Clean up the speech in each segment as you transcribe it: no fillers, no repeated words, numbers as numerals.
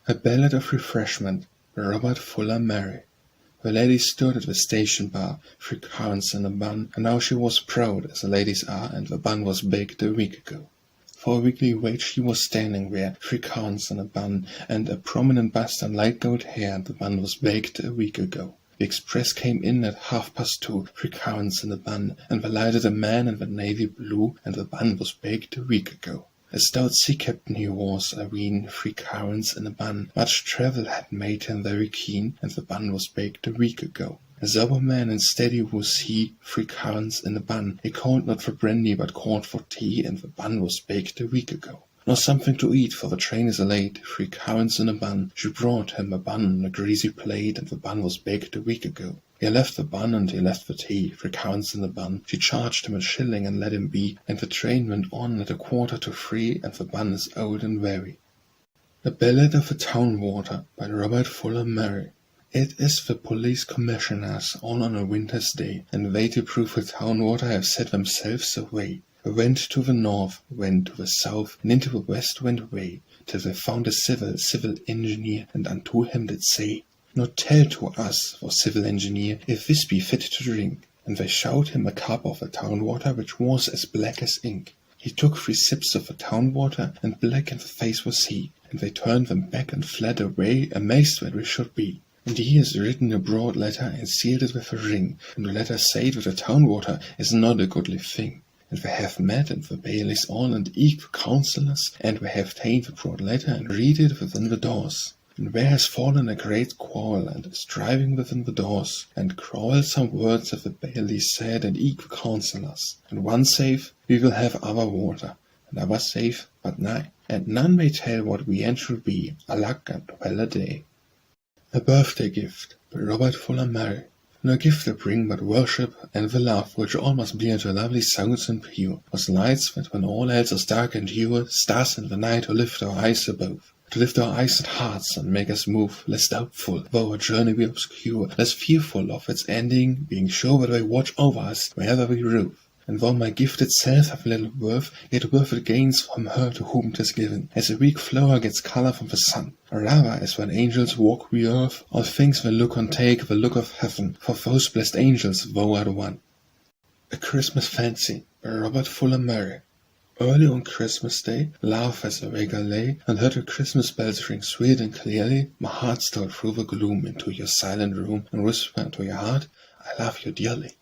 A Ballad of Refreshment by Robert Fuller Mary. The lady stood at the station bar, 3 currants and a bun, and now she was proud, as the ladies are, and the bun was baked a week ago. For a weekly wage she was standing there, 3 currants and a bun, and a prominent bust and light gold hair, and the bun was baked a week ago. The express came in at 2:30, 3 currants and a bun, and they lighted a man in the navy blue, and the bun was baked a week ago. A stout sea captain he was, I ween, 3 currants and a bun. Much travel had made him very keen, and the bun was baked a week ago. A sober man and steady was he, 3 currants and a bun. He called not for brandy, but called for tea, and the bun was baked a week ago. Nor something to eat, for the train is late, 3 currants and a bun. She brought him a bun on a greasy plate, and the bun was baked a week ago. He left the bun and he left the tea, 3 currants and a bun. She charged him a shilling and let him be, and the train went on at 2:45, and the bun is old and weary. A Ballad of a Town Water by Robert Fuller Mary. It is the police commissioners, all on a winter's day, and they to prove the town water have set themselves away. They went to the north, went to the south, and into the west went way, till they found a civil engineer, and unto him did say, "Now tell to us, for civil engineer, if this be fit to drink." And they showed him a cup of the town water, which was as black as ink. He took 3 sips of the town water, and black in the face was he, and they turned them back and fled away, amazed where we should be. And he has written a broad letter, and sealed it with a ring, and the letter said that the town water is not a goodly thing. And they have met, and the bailies all, and eke the councillors, and they have ta'en the broad letter, and read it within the doors. And there has fallen a great quarrel, and is driving within the doors, and quarrelsome words have the bailies said, and eke the councillors. And one saith, "We will have our water," and other saith, "But nay, and none may tell what the end shall be. Alack and well a day." A Birthday Gift by Robert Fuller Mary. No gift I bring but worship and the love which all must be unto lovely sounds and pure, was lights that when all else is dark and dour, stars in the night to lift our eyes above. To lift our eyes and hearts and make us move, less doubtful, though our journey be obscure, less fearful of its ending, being sure that they watch over us wherever we rove. And though my gift itself have little worth, yet worth it gains from her to whom 'tis given, as a weak flower gets colour from the sun, or rather as when angels walk the earth, all things they look on take the look of heaven, for those blessed angels woe are the one. A Christmas Fancy by Robert Fuller Mary. Early on Christmas Day, love as a waker lay, and heard the Christmas bells ring sweet and clearly, my heart stole through the gloom into your silent room, and whispered into your heart, "I love you dearly."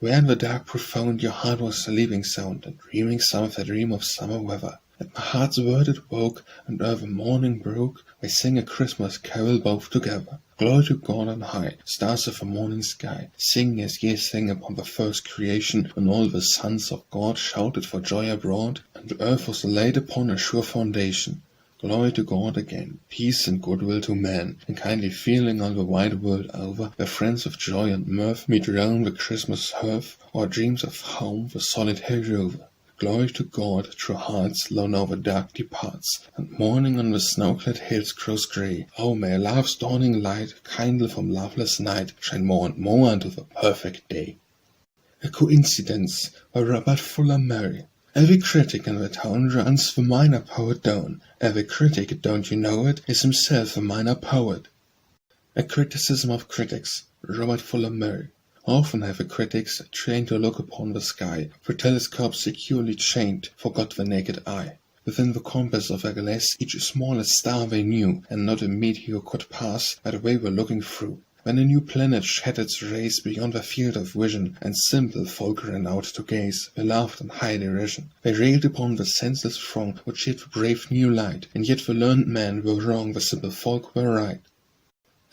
Where in the dark profound your heart was sleeping sound, and dreaming some of the dream of summer weather. At my heart's word it woke, and ere the morning broke, we sang a Christmas carol both together. Glory to God on high, stars of the morning sky, sing as ye sang upon the first creation, when all the sons of God shouted for joy abroad, and earth was laid upon a sure foundation. Glory to God again, peace and goodwill to men, and kindly feeling all the wide world over, where friends of joy and mirth meet round the Christmas hearth, or dreams of home the solitary rover. Glory to God, true hearts, lo now the dark departs, and morning on the snow-clad hills grows grey. Oh, may love's dawning light, kindle from loveless night, shine more and more unto the perfect day. A Coincidence by Robert Fuller Mary. Every critic in the town runs the minor poet down. Every critic, don't you know it, is himself a minor poet. A Criticism of Critics, Robert Fuller Mary. Often have the critics, trained to look upon the sky, for telescopes securely chained, forgot the naked eye. Within the compass of their glass each smallest star they knew, and not a meteor could pass that they were looking through. When a new planet shed its rays beyond their field of vision, and simple folk ran out to gaze, they laughed in high derision. They railed upon the senseless throng which shed the brave new light, and yet the learned men were wrong, the simple folk were right.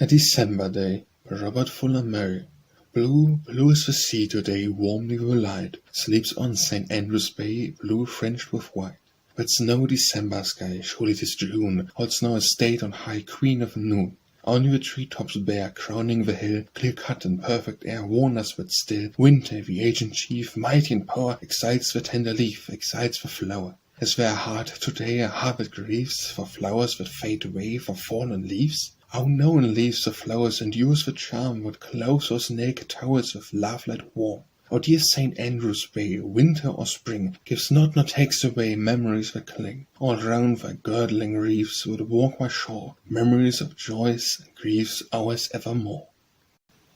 A December Day by Robert Fuller Mary. Blue, blue is the sea today, warmly the light sleeps on St. Andrew's Bay, blue fringed with white. But it's no December sky, surely 'tis June, holds now a state on high, queen of noon. Only the tree-tops bare, crowning the hill, clear-cut in perfect air, warn us that still winter, the aged chief, mighty in power, excites the tender leaf, excites the flower. Is there a heart today, a heart that grieves for flowers that fade away, for fallen leaves? Oh, no one leaves the flowers, endures the charm, what clothes those naked towers with love let warm. O dear St. Andrew's Bay, winter or spring, gives not nor takes away memories that cling. All round thy girdling reefs would walk my shore, memories of joys and griefs ours evermore.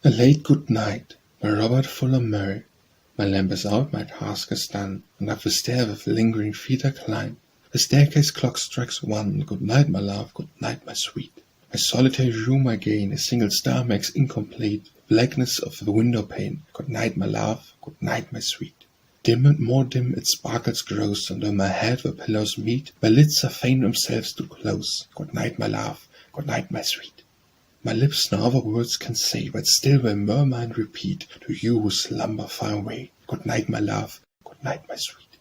A late good night, by Robert Fuller Murray. My lamp is out, my task is done, and up the stair with lingering feet I climb. The staircase clock strikes 1. Good night, my love, good night, my sweet. My solitary room I gain, a single star makes incomplete the blackness of the window pane. Good night, my love, good night, my sweet. Dim and more dim its sparkles grows, and on my head the pillows meet. My lids are fain themselves to close. Good night, my love, good night, my sweet. My lips no other words can say, but still will murmur and repeat to you who slumber far away. Good night, my love, good night, my sweet.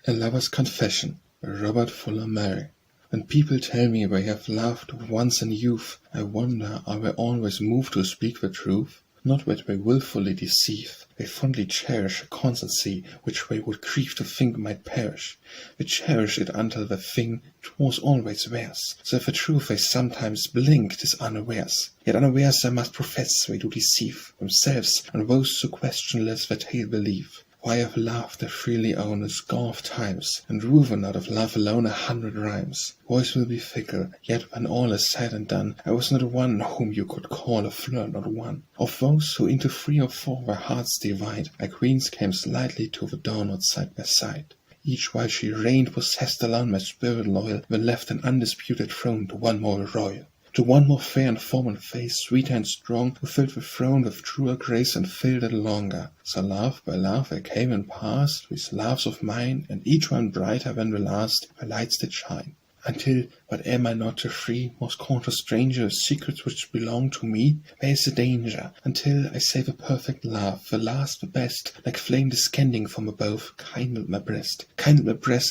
A Lover's Confession, by Robert Fuller Murray. When people tell me they have loved once in youth, I wonder, are they always moved to speak the truth? Not that they wilfully deceive, they fondly cherish a constancy which they would grieve to think might perish. They cherish it until the thing 'twas always theirs, so that the truth they sometimes blink 'tis unawares. Yet unawares I must profess they do deceive themselves and those who questionless their tale believe. For I have loved, I freely own, a score of times, and woven out of love alone 100 rhymes. Voice will be fickle, yet when all is said and done, I was not one whom you could call a flirt, not one. Of those who into 3 or 4 their hearts divide, like queens came slightly to the door, not side by side. Each while she reigned possessed alone my spirit loyal, then left an undisputed throne to one more royal. To one more fair in form and face, sweeter and strong, who filled the throne with truer grace and filled it longer. So love by love they came and passed, these loves of mine, and each one brighter than the last, the lights did shine. Until, but am I not to free, most courteous stranger, secrets which belong to me? There is a danger, until I say the perfect love, the last, the best, like flame descending from above, kindled my breast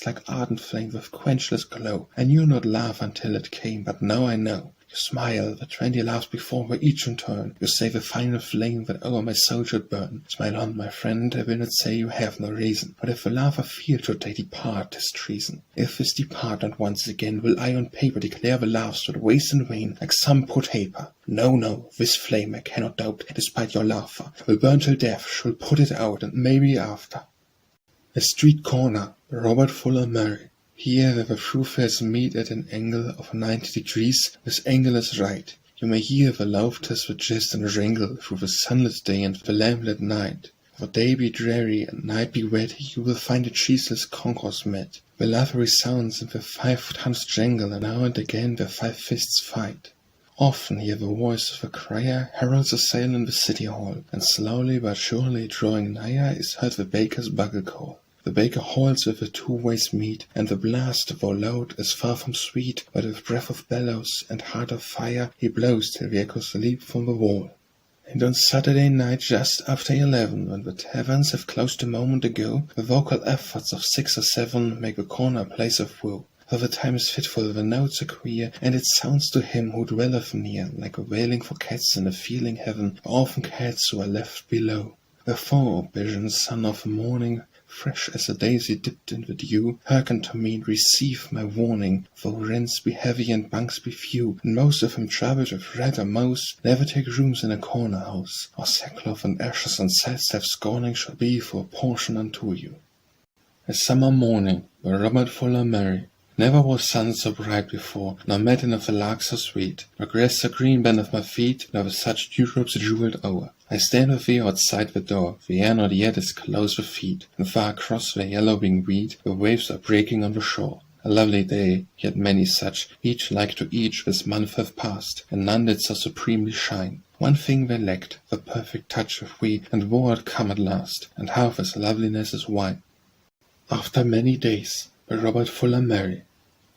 like ardent flame with quenchless glow. I knew not love until it came, but now I know. You smile, the 20 loves before were each in turn. You say the final flame that o'er my soul should burn. Smile on, my friend, I will not say you have no reason. But if the love I feel should they depart, 'tis treason. If this depart not once again, will I on paper declare the love should waste in vain, like some poor taper. No, no, this flame I cannot doubt, despite your laughter, will burn till death shall put it out, and maybe after. A Street Corner, by Robert Fuller Murray. Here where the thoroughfares meet at an angle of 90 degrees, this angle is right. You may hear the laughters that jest and wrangle through the sunlit day and the lamplit night. For day be dreary and night be wet, you will find the cheeseless concourse met. The laugh resounds and the 5 tongues jangle, and now and again the 5 fists fight. Often hear the voice of a crier heralds a sale in the city hall, and slowly but surely drawing nigher is heard the baker's bugle call. The baker halts with the 2 ways meat, and the blast, though loud, is far from sweet, but with breath of bellows and heart of fire he blows till the echoes leap from the wall. And on Saturday night, just after 11, when the taverns have closed a moment ago, the vocal efforts of 6 or 7 make a corner a place of woe. For the time is fitful, the notes are queer, and it sounds to him who dwelleth near, like a wailing for cats in a feeling heaven, for orphan cats who are left below. Therefore, O vision, son of morning, fresh as a daisy dipped in the dew, hearken to me and receive my warning. Though rents be heavy and bunks be few, and most of them troubled with rat or mouse, never take rooms in a corner house, or sackcloth and ashes and sad scorning shall be for a portion unto you. A Summer Morning, by Robert Fuller Murray. Never was sun so bright before, nor matin of the lark so sweet, nor grass so green beneath my feet, nor with such dewdrops jewelled o'er. I stand with thee outside the door, the air not yet is close with feet, and far across the yellowing weed the waves are breaking on the shore. A lovely day, yet many such, each like to each this month hath passed, and none did so supremely shine. One thing they lacked, the perfect touch of we, and war had come at last, and half as loveliness as wine. After Many Days, by Robert Fuller Murray.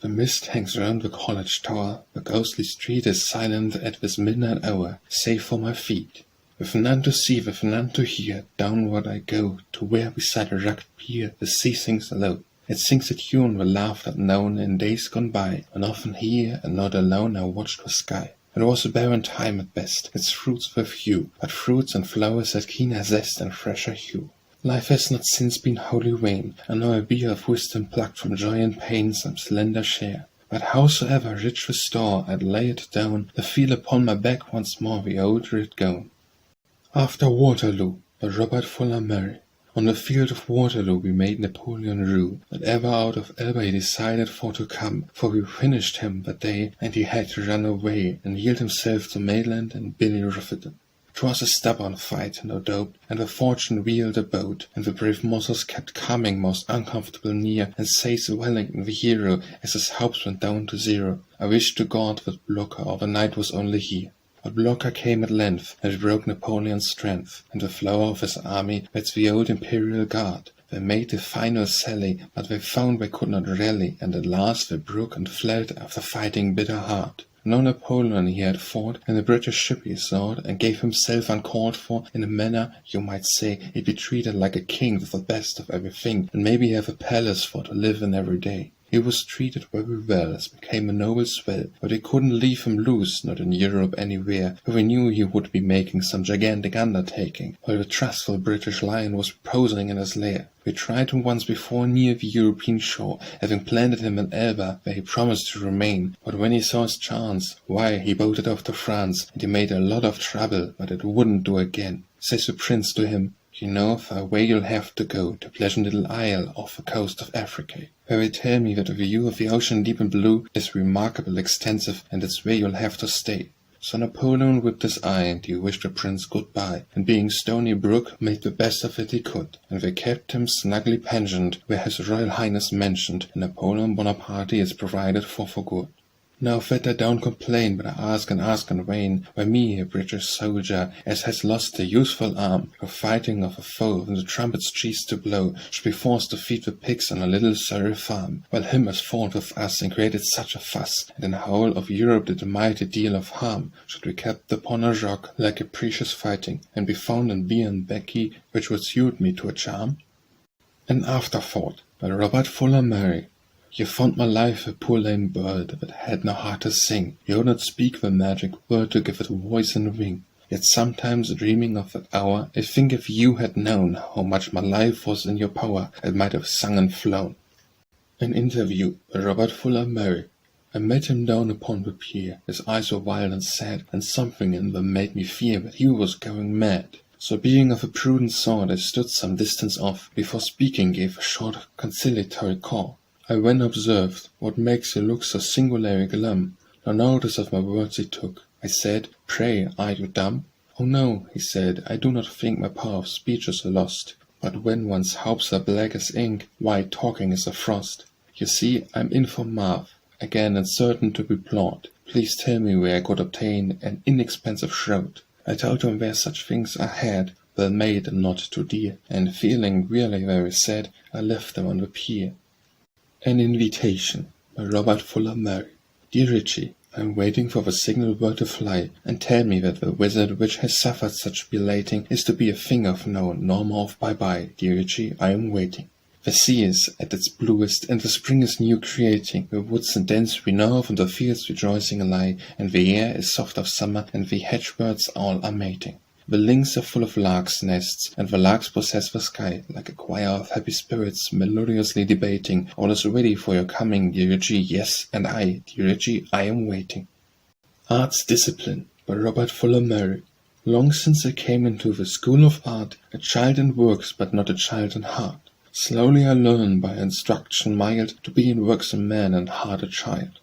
The mist hangs round the college tower, the ghostly street is silent at this midnight hour, save for my feet. With none to see, with none to hear, downward I go, to where beside a rugged pier the sea sings low. It sings a tune the laughed at known in days gone by, and often here, and not alone, I watched the sky. It was a barren time at best, its fruits were few, but fruits and flowers had keener zest and fresher hue. Life has not since been wholly vain, and now a beer of wisdom plucked from joy and pain some slender share. But howsoever rich the store, I'd lay it down, to feel upon my back once more the old red gown. After Waterloo, by Robert Fuller Murray. On the field of Waterloo we made Napoleon rue, that ever out of Elba he decided for to come, for we finished him that day, and he had to run away, and yield himself to Maitland and Billy Ruffiton. 'Twas a stubborn fight, no doubt, and the fortune wheeled the boat, and the brave Mosses kept coming most uncomfortable near, and says Wellington the hero, as his hopes went down to zero. I wish to God that Blücher or the night was only here. But Blücher came at length, and broke Napoleon's strength, and the flower of his army, that's the old Imperial Guard. They made the final sally, but they found they could not rally, and at last they broke and fled after fighting bitter hard. No Napoleon he had fought, and the British ship he sought, and gave himself uncalled for, in a manner, you might say, he'd be treated like a king with the best of everything, and maybe have a palace for to live in every day. He was treated very well, as became a noble swell, but we couldn't leave him loose, not in Europe anywhere, for we knew he would be making some gigantic undertaking, while the trustful British lion was reposing in his lair. We tried him once before near the European shore, having planted him in Elba, where he promised to remain, but when he saw his chance, why, he bolted off to France, and he made a lot of trouble, but it wouldn't do again. Says the prince to him, you know the way you'll have to go, to pleasant little isle off the coast of Africa, where they tell me that the view of the ocean deep and blue is remarkable extensive, and it's where you'll have to stay. So Napoleon whipped his eye, and he wished the prince good-bye, and being Stony Brook, made the best of it he could, and they kept him snugly pensioned, where his Royal Highness mentioned, and Napoleon Bonaparte is provided for good. Now that I don't complain, but I ask in vain, why me, a British soldier, as has lost a useful arm, for fighting of a foe when the trumpets cease to blow, should be forced to feed the pigs on a little Surrey farm, while him as fought with us and created such a fuss, and in the whole of Europe did a mighty deal of harm, should be kept upon a rock, like a precious fighting, and be found in beer and baccy, which would suit me to a charm? An Afterthought, by Robert Fuller Murray. You found my life a poor lame bird that had no heart to sing. You would not speak the magic word to give it voice and wing. Yet sometimes, dreaming of that hour, I think if you had known how much my life was in your power, it might have sung and flown. An Interview, by Robert Fuller Murray. I met him down upon the pier. His eyes were wild and sad, and something in them made me fear that he was going mad. So being of a prudent sort, I stood some distance off, before speaking gave a short conciliatory call. I then observed, what makes you look so singularly glum? No notice of my words he took. I said, pray, are you dumb? Oh no, he said, I do not think my power of speech is lost. But when one's hopes are black as ink, why, talking is a frost. You see, I'm in for Marv, again and certain to be plawed. Please tell me where I could obtain an inexpensive shroud. I told him where such things are had, well made and not too dear, and feeling really very sad, I left them on the pier. An Invitation, by Robert Fuller Murray. Dear Richie, I am waiting for the signal word to fly, and tell me that the wizard which has suffered such belating is to be a thing of no, nor more of bye-bye. Dear Richie, I am waiting. The sea is at its bluest, and the spring is new creating. The woods and dens we know of, and the fields rejoicing lie, and the air is soft of summer, and the hedge-birds all are mating. The links are full of larks' nests, and the larks possess the sky, like a choir of happy spirits melodiously debating. All is ready for your coming, dear Richie, yes, and I, dear Richie, I am waiting. Art's Discipline, by Robert Fuller Murray. Long since I came into the school of art, a child in works, but not a child in heart. Slowly I learn, by instruction mild, to be in works a man and heart a child.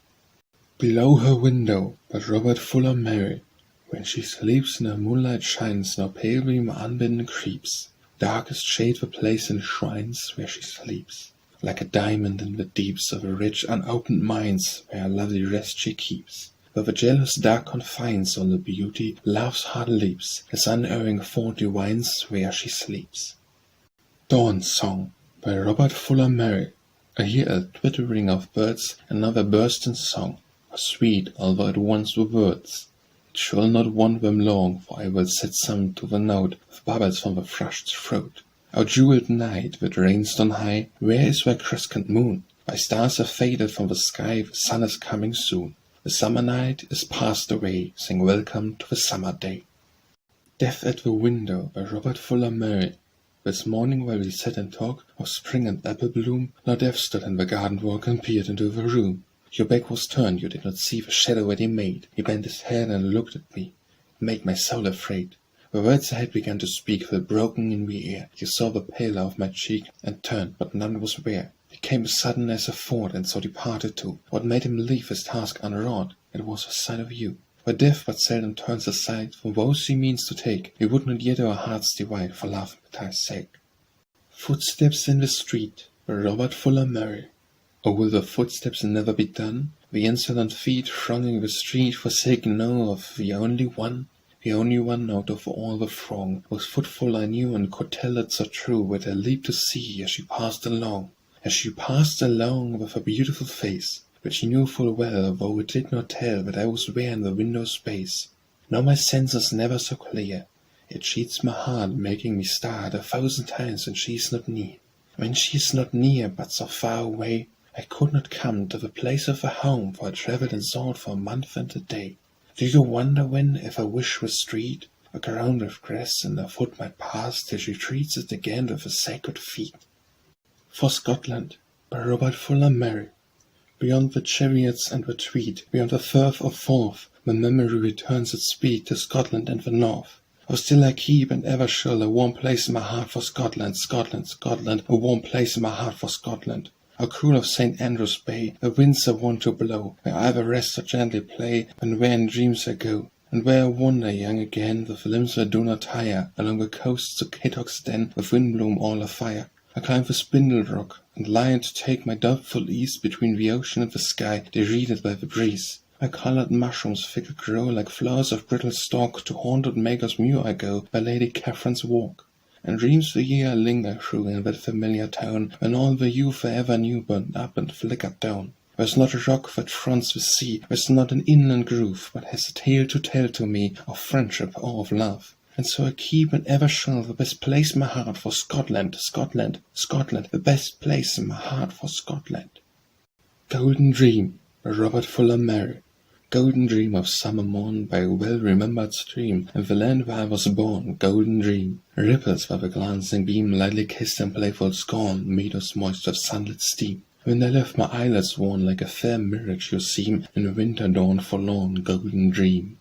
Below her window, by Robert Fuller Murray. When she sleeps, no moonlight shines, no pale gleam unbidden creeps. Darkest shade the place enshrines where she sleeps. Like a diamond in the deeps of a rich unopened mines, where a lovely rest she keeps. Though the jealous dark confines all the beauty, love's heart leaps, his unerring thought divines where she sleeps. Dawn Song, by Robert Fuller Murray. I hear a twittering of birds, another burst in song, how sweet, although it once were words. It shall not want them long, for I will set some to the note of bubbles from the thrush's throat. O jeweled night that reigns on high, where is thy crescent moon? Thy stars have faded from the sky, the sun is coming soon. The summer night is passed away, sing welcome to the summer day. Death at the Window, by Robert Fuller Murray. This morning while we sat and talked of spring and apple bloom, Lord Death stood in the garden walk and peered into the room. Your back was turned, you did not see the shadow that he made. He bent his head and looked at me. It made my soul afraid. The words I had begun to speak fell broken in the air. You saw the pallor of my cheek, and turned, but none was there. It came as sudden as a thought, and so departed too. What made him leave his task unwrought? It was the sight of you. For death but seldom turns aside from those he means to take. We would not yet our hearts divide for love and time's sake. Footsteps in the street, by Robert Fuller Murray. Or will the footsteps never be done? The insolent feet thronging the street, forsaking now of the only one out of all the throng, whose footfall I knew and could tell it so true, that I leaped to see as she passed along with a beautiful face, which she knew full well, though it did not tell that I was there in the window space. Now my sense is never so clear, it cheats my heart, making me start 1,000 times when she is not near. When she is not near, but so far away, I could not come to the place of her home, for I travelled and sought for a month and a day. Do you wonder when, if I wish was street, a ground with grass and a foot might pass, till she treats it again with her sacred feet? For Scotland, by Robert Fuller Murray. Beyond the chariots and the Tweed, beyond the Firth of Forth, my memory returns its speed to Scotland and the North. Oh, still I keep and ever shall a warm place in my heart for Scotland, Scotland, Scotland, a warm place in my heart for Scotland. How cool of St. Andrew's Bay, the winds are wont to blow, where either rest or gently play, and where in dreams I go, and where I wander young again, with limbs that do not tire, along the coast to Cadock's Den, with windbloom all afire. I climb the Spindle Rock, and lie to take my doubtful ease between the ocean and the sky, derided by the breeze. My coloured mushrooms thicker grow, like flowers of brittle stalk, to haunted Maker's Muir I go, by Lady Catherine's Walk. And dreams the year I linger through in that familiar town, when all the youth I ever knew burned up and flickered down. There's not a rock that fronts the sea, there's not an inland groove, but has a tale to tell to me of friendship or of love. And so I keep and ever shall the best place in my heart for Scotland, Scotland, Scotland, the best place in my heart for Scotland. Golden Dream, by Robert Fuller Murray. Golden dream of summer morn by a well-remembered stream, and the land where I was born, golden dream. Ripples by the glancing beam, lightly kissed in playful scorn, meadows moist with sunlit steam. When I left my eyelids worn, like a fair mirage you seem, in a winter dawn forlorn, golden dream.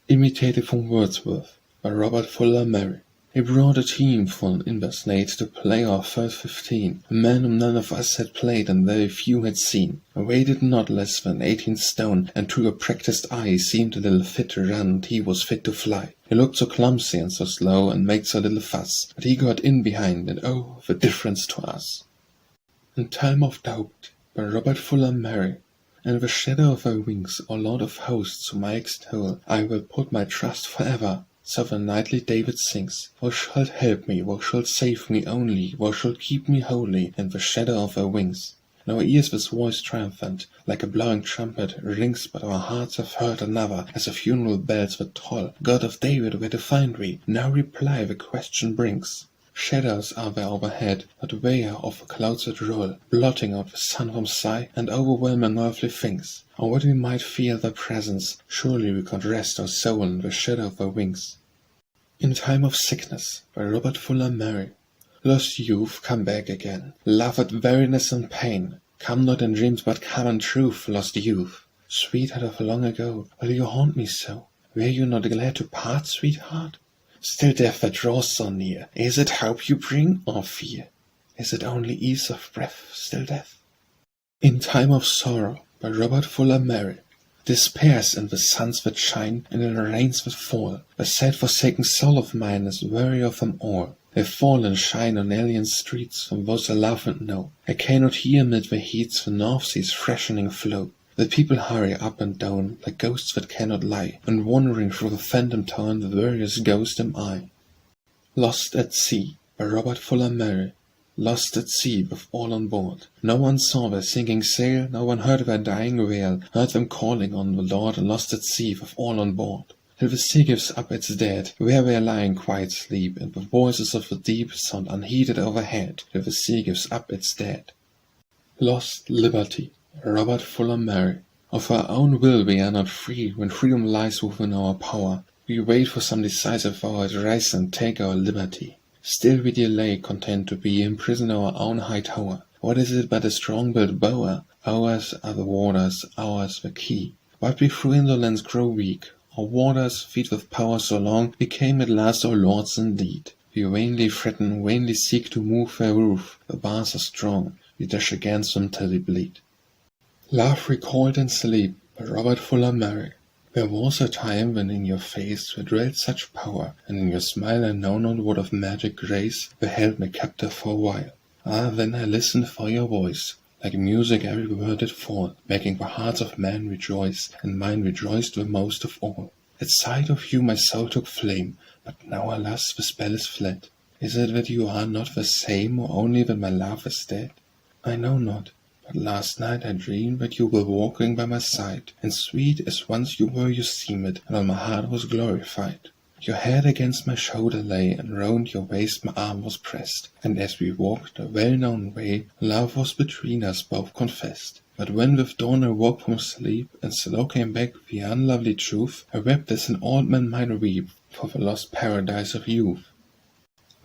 Imitated from Wordsworth, by Robert Fuller Murray. He brought a team full Inversnade to play our first 15, a man whom none of us had played and very few had seen. A weighted not less than 18 stone, and to a practised eye he seemed a little fit to run, and he was fit to fly. He looked so clumsy and so slow, and made so little fuss, but he got in behind, and oh, the difference to us. In Time of Doubt, by Robert Fuller Murray. In the shadow of thy wings, O Lord of hosts, whom I extol, I will put my trust forever. So the knightly David sings, Thou shalt help me, thou shalt save me only, thou shalt keep me holy in the shadow of thy wings. In our ears this voice triumphant, like a blowing trumpet, rings, but our hearts have heard another, as the funeral bells that toll. God of David, where to find thee? Now reply the question brings. Shadows are there overhead, but where of the clouds that roll, blotting out the sun from sight, and overwhelming earthly things. Or what we might feel their presence, surely we could rest our soul in the shadow of their wings. In Time of Sickness, by Robert Fuller Murray. Lost youth, come back again, love at weariness and pain. Come not in dreams, but come in truth, lost youth. Sweetheart of long ago, will you haunt me so? Were you not glad to part, sweetheart? Still death that draws so near, is it hope you bring, or fear? Is it only ease of breath, still death? In Time of Sorrow, by Robert Fuller Murray. Despairs in the suns that shine, and in the rains that fall. The sad forsaken soul of mine is weary of them all. They fall and shine on alien streets, from those I love and know. I cannot hear mid the heats the North Sea's freshening flow. The people hurry up and down, like ghosts that cannot lie, and wandering through the phantom town, the veriest ghost am I. Lost at Sea, by Robert Fuller Murray. Lost at sea, with all on board. No one saw their sinking sail, no one heard their dying wail, heard them calling on the Lord, and lost at sea, with all on board. Till the sea gives up its dead, where they are lying quiet sleep, and the voices of the deep sound unheeded overhead, till the sea gives up its dead. Lost Liberty, Robert Fuller Murray. Of our own will we are not free, when freedom lies within our power. We wait for some decisive hour to rise and take our liberty. Still we delay, content to be imprisoned in our own high tower. What is it but a strong-built bower? Ours are the waters, ours the key. But we through indolence grow weak, Our waters, feet with power so long, became at last our lords indeed. We vainly threaten, vainly seek to move their roof. The bars are strong, we dash against them till we bleed. Love recalled in sleep by Robert Fuller Murray. There was a time when in your face there dwelt such power, and in your smile I know not what of magic grace beheld me captive for a while. Ah, then I listened for your voice. Like music every word did fall, making the hearts of men rejoice, and mine rejoiced the most of all. At sight of you my soul took flame, but now alas the spell is fled. Is it that you are not the same, or only that my love is dead? I know not, but last night I dreamed that you were walking by my side, and sweet as once you were you seemed, and all my heart was glorified. Your head against my shoulder lay, and round your waist my arm was pressed, and as we walked the well-known way, love was between us both confessed. But when with dawn I woke from sleep, and slow came back the unlovely truth, I wept as an old man might weep for the lost paradise of youth.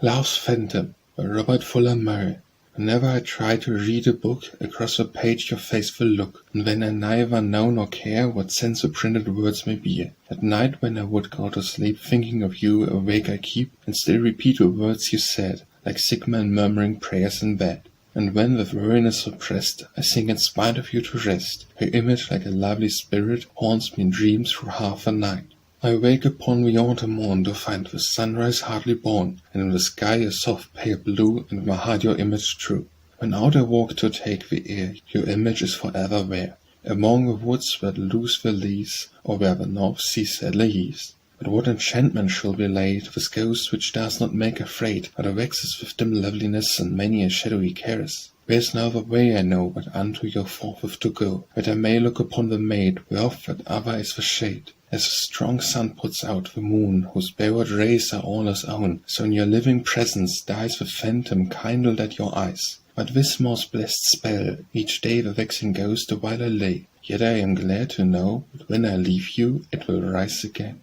Love's Phantom by Robert Fuller Murray. Whenever I try to read a book, across a page your face will look, and when I neither know nor care what sense the printed words may bear. At night when I would go to sleep, thinking of you awake I keep, and still repeat the words you said, like sick men murmuring prayers in bed. And when with weariness oppressed, I sink in spite of you to rest, your image like a lovely spirit haunts me in dreams through half the night. I wake upon the autumn morn to find the sunrise hardly born, and in the sky a soft pale blue, and in my heart your image true. When out I walk to take the air, your image is forever there, among the woods where lose the leaves, or where the North Sea sadly heaves. But what enchantment shall be laid with ghosts which does not make afraid, but waxes with dim loveliness and many a shadowy caress? Where's now the way I know but unto your forthwith to go, that I may look upon the maid, whereof that other is the shade? As a strong sun puts out the moon, whose borrowed rays are all his own, so in your living presence dies the phantom kindled at your eyes. But this most blessed spell, each day the vexing goes the while I lay, yet I am glad to know that when I leave you, it will rise again.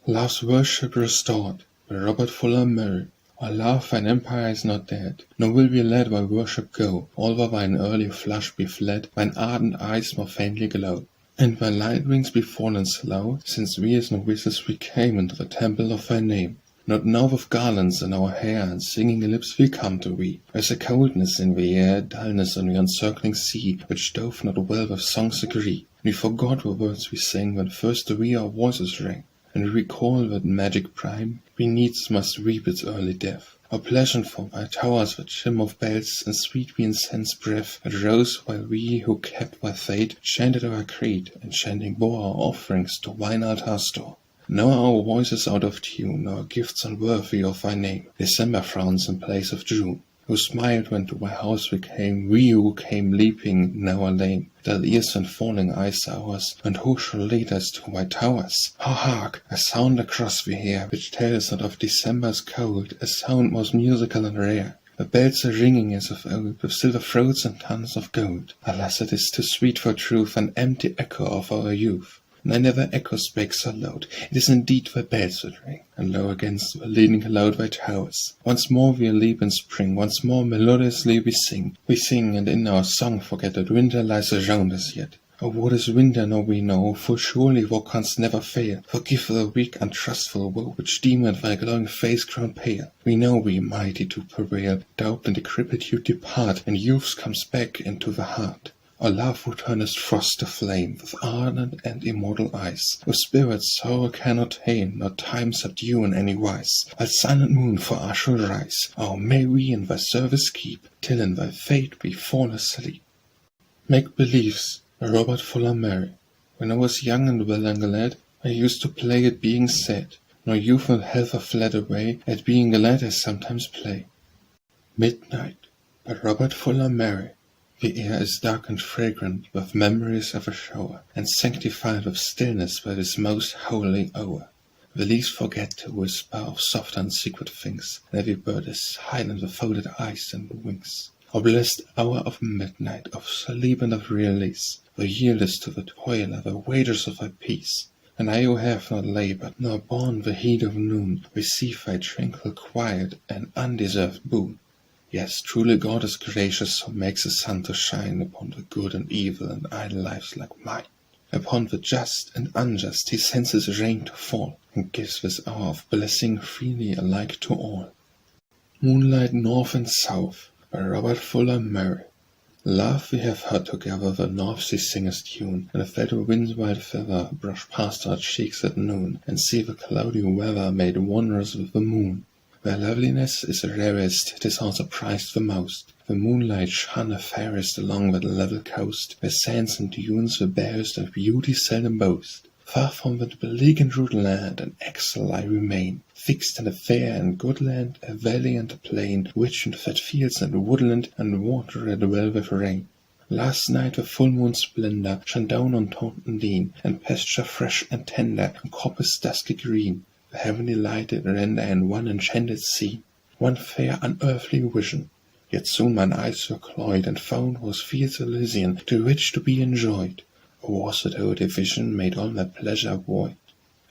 Love's Worship Restored by Robert Fuller Murray. Our love, thine empire is not dead, nor will be let thy worship go, although thine early flush be fled, thine ardent eyes more faintly glow. And thy light wings be fallen slow, since we as novices we came into the temple of thy name. Not now with garlands in our hair and singing lips we come to thee. There's a coldness in the air, dullness on the encircling sea, which doth not well with songs agree. We forgot the words we sang when first to thee our voices rang, and we recall that magic prime, we needs must weep its early death. Our pleasant for thy towers the chime of bells, and sweet the incense breath that rose while we who kept thy fate chanted our creed, and chanting bore our offerings to thine altar store. Now our voices out of tune, our gifts unworthy of thy name, December frowns in place of June. Who smiled when to thy house we came, we who came leaping now are lame. Dull ears and falling eyes are ours, and who shall lead us to thy towers? Oh, hark! A sound across the air, which tells not of December's cold, a sound most musical and rare. The bells are ringing as of old, with silver throats and tons of gold. Alas, it is too sweet for truth, an empty echo of our youth. And I never echo spake so loud. It is indeed thy bells that ring, and low against the leaning loud thy towers. Once more we leap in spring, once more melodiously we sing. We sing, and in our song forget that winter lies around us yet. Oh, what is winter now we know, full surely thou canst never fail. Forgive the weak, untrustful woe, which deemeth thy glowing face grown pale. We know thee mighty to prevail, doubt and decrepitude depart, and youth comes back into the heart. Our love who turnest frost to flame, with ardent and immortal eyes, with spirits sorrow cannot tame, nor time subdue in any wise. While sun and moon for us shall rise, oh, may we in thy service keep, till in thy fate we fall asleep. Make-believes by Robert Fuller Murray. When I was young and well and glad, I used to play at being sad, nor youth and health are fled away, at being glad I sometimes play. Midnight by Robert Fuller Murray. The air is dark and fragrant with memories of a shower, and sanctified with stillness by this most holy hour. The leaves forget to whisper of soft and secret things, and every bird is silent with folded eyes and wings. O blessed hour of midnight, of sleep and of release, thou yieldest to the toiler the wages of thy peace. And I who have not labored, nor borne the heat of noon, receive thy tranquil quiet, an undeserved boon. Yes, truly God is gracious, who makes the sun to shine upon the good and evil and idle lives like mine. Upon the just and unjust he sends his rain to fall, and gives this hour of blessing freely alike to all. Moonlight north and south, by Robert Fuller Murray. Love we have heard together the North Sea singer's tune, and felt the wind's wild feather brush past our cheeks at noon, and see the cloudy weather made wondrous with the moon. Where loveliness is rarest, 'tis also prized the most. The moonlight shone the fairest along that level coast, where sands and dunes the barest of beauty seldom boast. Far from that bleak and rude land, an exile I remain, fixed in a fair and good land, a valley and a plain, rich in fat fields and woodland, and watered well with rain. Last night the full moon's splendor shone down on Taunton Dean, and pasture fresh and tender, and coppice dusky green. The heavenly light it render in one enchanted scene, one fair unearthly vision. Yet soon mine eyes were cloyed, and found was fields Elysian, too rich to be enjoyed. Or was it a vision made all my pleasure void?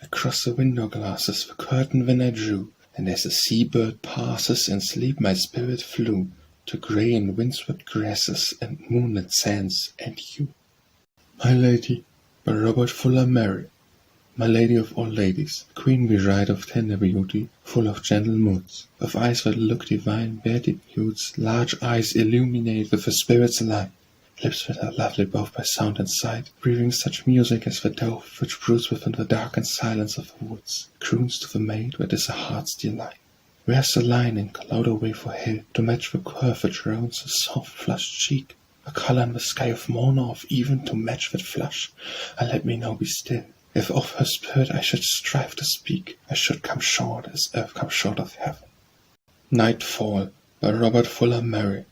Across the window glasses the curtain then I drew, and as a sea-bird passes in sleep my spirit flew to grey and windswept grasses and moonlit sands and you. My Lady, by Robert Fuller Murray. My lady of all ladies, queen bride of tender beauty, full of gentle moods, of eyes that look divine beatitudes, large eyes illuminate with the spirit's light, lips that are lovely both by sound and sight, breathing such music as the dove which broods within the darkened silence of the woods, croons to the maid that is a heart's delight. Where's the line in cloud away for hill, to match the curve which rounds a soft flushed cheek, a colour in the sky of morn, or of even to match that flush? And let me now be still. If of her spirit I should strive to speak, I should come short as earth comes short of heaven. Nightfall, by Robert Fuller Murray.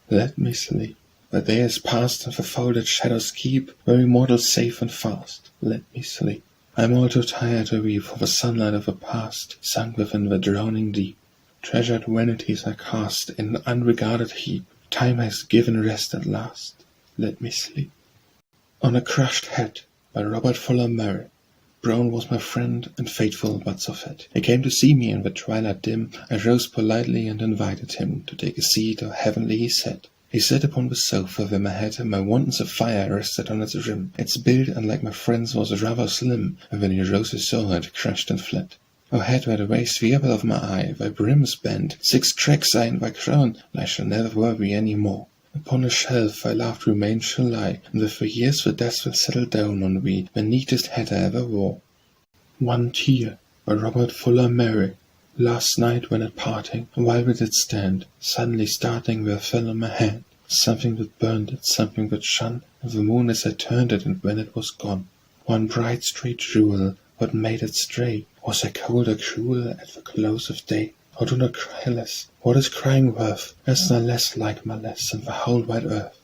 Let me sleep. The day is past, and the folded shadows keep where immortals safe and fast. Let me sleep. I am all too tired to weep for the sunlight of the past, sunk within the drowning deep. Treasured vanities I cast in an unregarded heap. Time has given rest at last. Let me sleep. On a crushed head, by Robert Fuller Murray. Brown was my friend, and faithful but so fit. He came to see me in the twilight dim. I rose politely and invited him to take a seat, or heavenly he said. He sat upon the sofa where my head and my wanton sapphire rested on its rim. Its build, unlike my friend's, was rather slim, and when he rose he saw it crushed and flat. O head, where the raised the apple of my eye, thy brim is bent, 6 tracks are in thy crown, and I shall never worry any more. Upon a shelf thy loved remains shall lie, and with the years the dust will settle down on thee, the neatest hat I ever wore. One tear, by Robert Fuller Murray. Last night when at parting, while we did stand, suddenly starting there fell on my hand something that burned it, something that shone, and the moon as I turned it, and when it was gone. One bright straight jewel, what made it stray? Was I cold or cruel at the close of day? Oh, do not cry less. What is crying worth? Is none less like my less in the whole wide earth.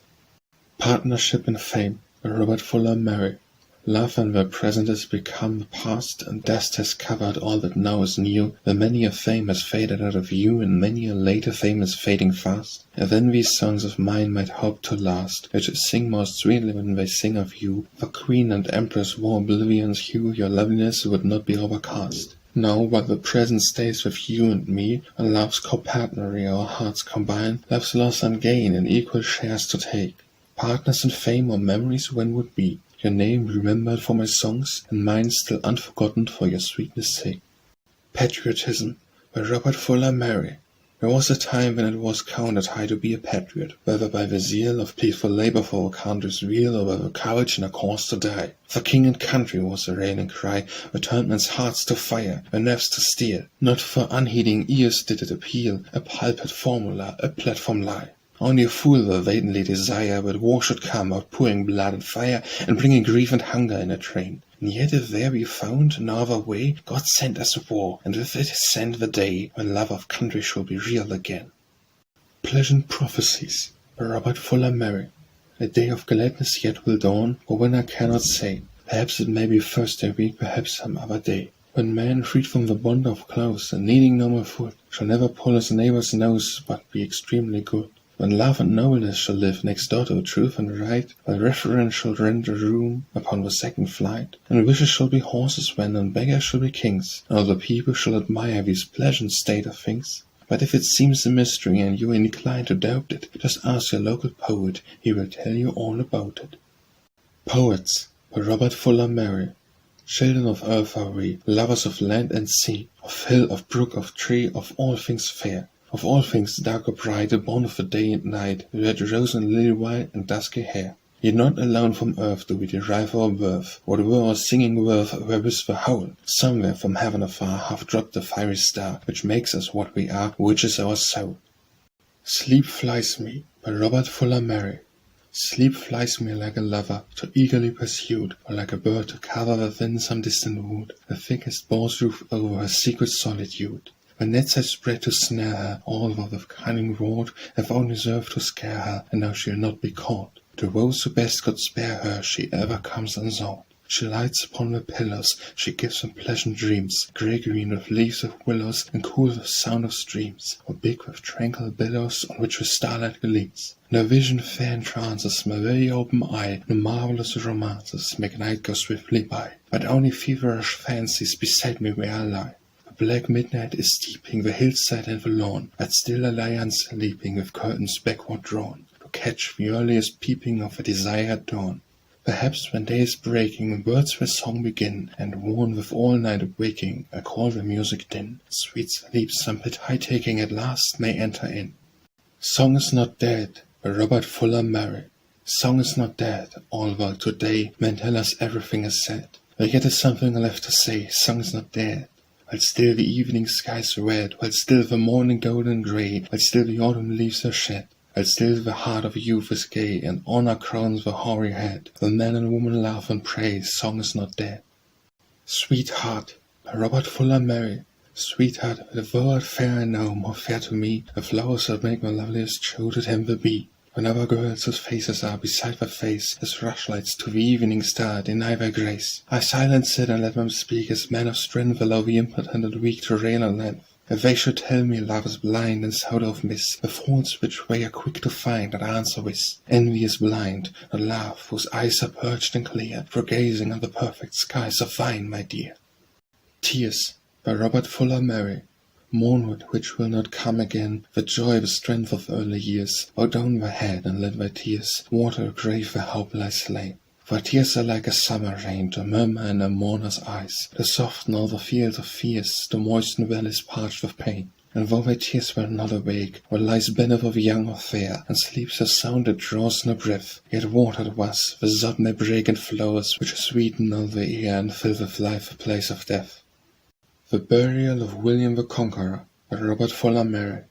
Partnership in fame, by Robert Fuller Murray. Love and the present is become the past, and dust has covered all that now is new. The many a fame has faded out of view, and many a later fame is fading fast. And then these songs of mine might hope to last, which sing most sweetly when they sing of you. For queen and empress wore oblivion's hue, your loveliness would not be overcast. Now, while the present stays with you and me, and love's co-partnery our hearts combine, love's loss and gain in equal shares to take. Partners in fame or memories when would be, your name remembered for my songs, and mine still unforgotten for your sweetness' sake. Patriotism, by Robert Fuller Murray. There was a time when it was counted high to be a patriot, whether by the zeal of peaceful labor for a country's weal, or by the courage in a cause to die. For king and country was the railing cry, that turned men's hearts to fire, their nerves to steel. Not for unheeding ears did it appeal, a pulpit formula, a platform lie. Only a fool will vainly desire that war should come, outpouring blood and fire, and bringing grief and hunger in a train. And yet if there be found no other way, God sent us war, and with it send the day when love of country shall be real again. Pleasant Prophecies, by Robert Fuller Murray. A day of gladness yet will dawn, or when I cannot say. Perhaps it may be Thursday week, perhaps some other day. When man, freed from the bond of clothes, and needing no more food, shall never pull his neighbour's nose, but be extremely good. When love and nobleness shall live next door to truth and right, while reverence shall render room upon the second flight, and wishes shall be horses when, and beggars shall be kings, and all the people shall admire this pleasant state of things. But if it seems a mystery, and you are inclined to doubt it, just ask your local poet, he will tell you all about it. Poets, by Robert Fuller Murray. Children of earth are we, lovers of land and sea, of hill, of brook, of tree, of all things fair, of all things dark or bright, born of the day and night, red rose and lily white and dusky hair. Yet not alone from earth do we derive our birth. What were our singing worth wherewith the whole? Somewhere from heaven afar hath dropped the fiery star, which makes us what we are, which is our soul. Sleep flies me, by Robert Fuller Murray. Sleep flies me like a lover, too eagerly pursued, or like a bird to cover within some distant wood the thickest boughs roof over her secret solitude. When nets I spread to snare her, all with cunning wrought, have only served to scare her, and now she'll not be caught. To those who best could spare her, she ever comes unsought. She lights upon the pillows, she gives them pleasant dreams, grey-green with leaves of willows, and cool with sound of streams, or big with tranquil billows on which the starlight gleams. No vision fair entrances my very open eye, no marvellous romances make night go swiftly by, but only feverish fancies beside me where I lie. The black midnight is steeping the hillside and the lawn, but still I lie unsleeping with curtains backward drawn, to catch the earliest peeping of a desired dawn. Perhaps when day is breaking, Wordsworth's song begin, and worn with all night of waking, I call the music din. Sweet sleep, some pit high-taking at last may enter in. Song is not dead, by Robert Fuller Murray. Song is not dead, although today men tell us everything is said. There yet is something left to say, song is not dead. While still the evening skies are red, while still the morning golden grey, while still the autumn leaves are shed, while still the heart of youth is gay, and honor crowns the hoary head, the man and woman laugh and praise, song is not dead. Sweetheart, by Robert Fuller Murray. Sweetheart, the world fair I know, more fair to me, the flowers that make my loveliest show to them the bee. Whenever girls whose faces are beside their face, as rushlights to the evening star, deny their grace, I silent sit and let them speak as men of strength allow the impotent and weak to rail on length. If they should tell me love is blind and so doth miss the thoughts which they are quick to find and answer with, envy is blind, not love, whose eyes are purged and clear, for gazing on the perfect skies of thine, my dear. Tears, by Robert Fuller Murray. Mornwood which will not come again, the joy, the strength of early years, bow down thy head and let thy tears water a grave where hope lies slain. For tears are like a summer rain to murmur in a mourner's eyes, to soften all the fields of fears, to moisten valleys parched with pain. And though thy tears were not awake, what lies beneath of young or fair, and sleeps a sound that draws no breath, yet watered was, the sod may break in flows, which sweeten all the air and fill with life the place of death. The Burial of William the Conqueror, by Robert Fuller Murray.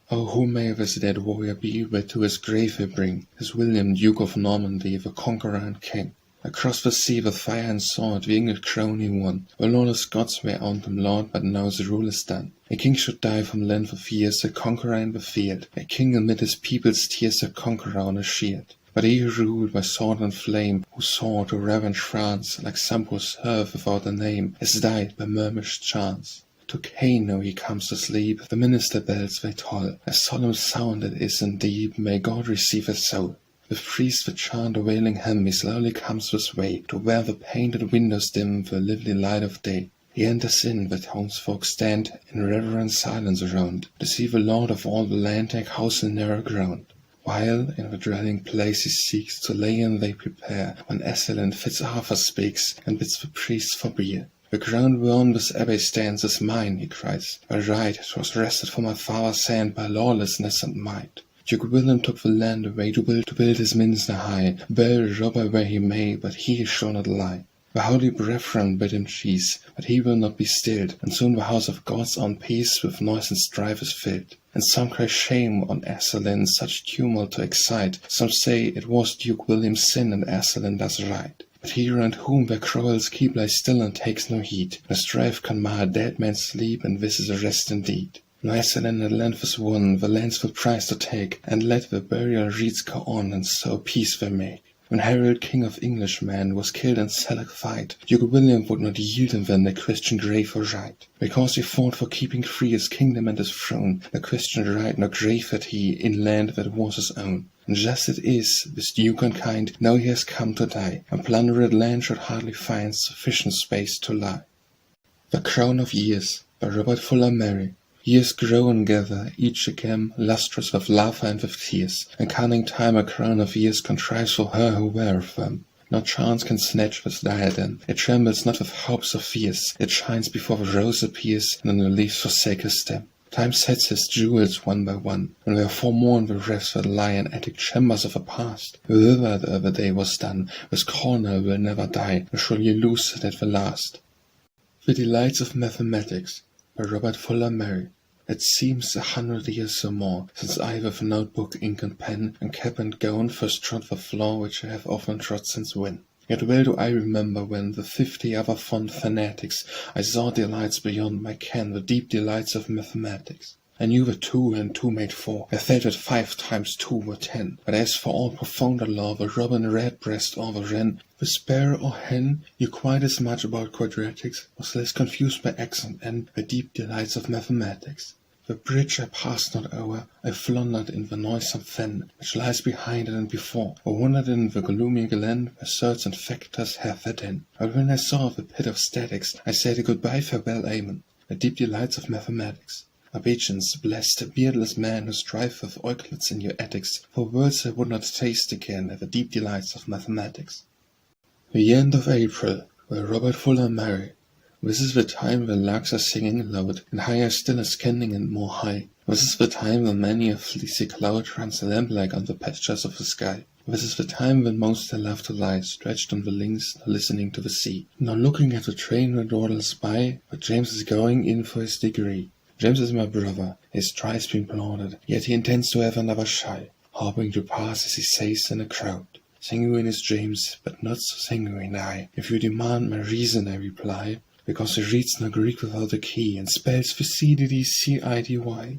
Oh, who may this dead warrior be, where to his grave we bring his William, Duke of Normandy, the conqueror and king? Across the sea with fire and sword the English crown he won. The lawless Scots were on him lord, but now his rule is done. A king should die from length of years, a conqueror in the field, a king amid his people's tears, a conqueror on his shield. But he who ruled by sword and flame, who sought to revenge France, like some poor serf without a name, has died by murmurous chance. To Cano he comes to sleep, the minster bells they toll, a solemn sound it is and deep, may God receive his soul. With priests that chant a wailing hymn, he slowly comes this way, to where the painted windows dim the lively light of day. He enters in, the townsfolk stand in reverent silence around, to see the lord of all the land take house in narrow ground. While in the dwelling place he seeks to lay in they prepare, when excellent Fitzarthur speaks, and bids the priests forbear. The ground whereon this abbey stands is mine, he cries. By right 'twas wrested from my father's hand by lawlessness and might. Duke William took the land away to build his minster high, bury robber where he may, but he shall not lie. The holy brethren bid him cease, but he will not be stilled, and soon the house of God's own peace with noise and strife is filled. And some cry shame on Asselin such tumult to excite, some say it was Duke William's sin and Asselin does right. But he around whom their quarrels keep lies still and takes no heed, no strife can mar a dead man's sleep, and this is a rest indeed. No Asselin at length is won, the land's full price to take, and let the burial rites go on, and so peace they make. When Harold, king of Englishmen, was killed in Selleck fight, Duke William would not yield him then the Christian grave for right. Because he fought for keeping free his kingdom and his throne, the Christian right nor grave had he in land that was his own. And just it is, this Duke unkind, now he has come to die, and plundered land should hardly find sufficient space to lie. The Crown of Years, by Robert Fuller Murray. Years grow and gather, each again, lustrous with laughter and with tears, and cunning time a crown of years contrives for her who weareth them. No chance can snatch this diadem. It trembles not with hopes or fears. It shines before the rose appears, and on the leaves forsake his stem. Time sets his jewels one by one, and wherefore mourn the wreaths that lie in attic chambers of the past. Withered ere the day was done, this corner will never die, nor shall you lose it at the last. The Delights of Mathematics by Robert Fuller Murray. It seems 100 years or more since I with notebook, ink and pen, and cap and gown first trod the floor which I have often trod since when. Yet well do I remember when, with 50 other fond fanatics, I saw delights beyond my ken, the deep delights of mathematics. I knew that 2 and 2 made 4, I felt that 5 times 2 were 10. But as for all profounder law, the robin redbreast or the wren, the sparrow or hen, knew quite as much about quadratics, was less confused by x and n, the deep delights of mathematics. The bridge I passed not o'er, I floundered in the noisome fen, which lies behind it and before, or wandered in the gloomy glen, where certs and factors have their den. But when I saw the pit of statics, I said a goodbye, farewell, amen, the deep delights of mathematics. Obeisance, blessed, beardless man who strive with Euclids in your attics, for words I would not taste again at the deep delights of mathematics. The end of April, by Robert Fuller Murray. This is the time when larks are singing loud, and higher still is scanning and more high. This is the time when many a fleecy cloud runs lamp-like on the pastures of the sky. This is the time when most I love to lie, stretched on the links, nor listening to the sea, nor looking at the train that dawdles by, but James is going in for his degree. James is my brother, his trial's been plauded, yet he intends to have another shy, hoping to pass as he says in a crowd. Sanguine is James, but not so sanguine I. If you demand my reason, I reply, because he reads no Greek without a key, and spells Thucydides,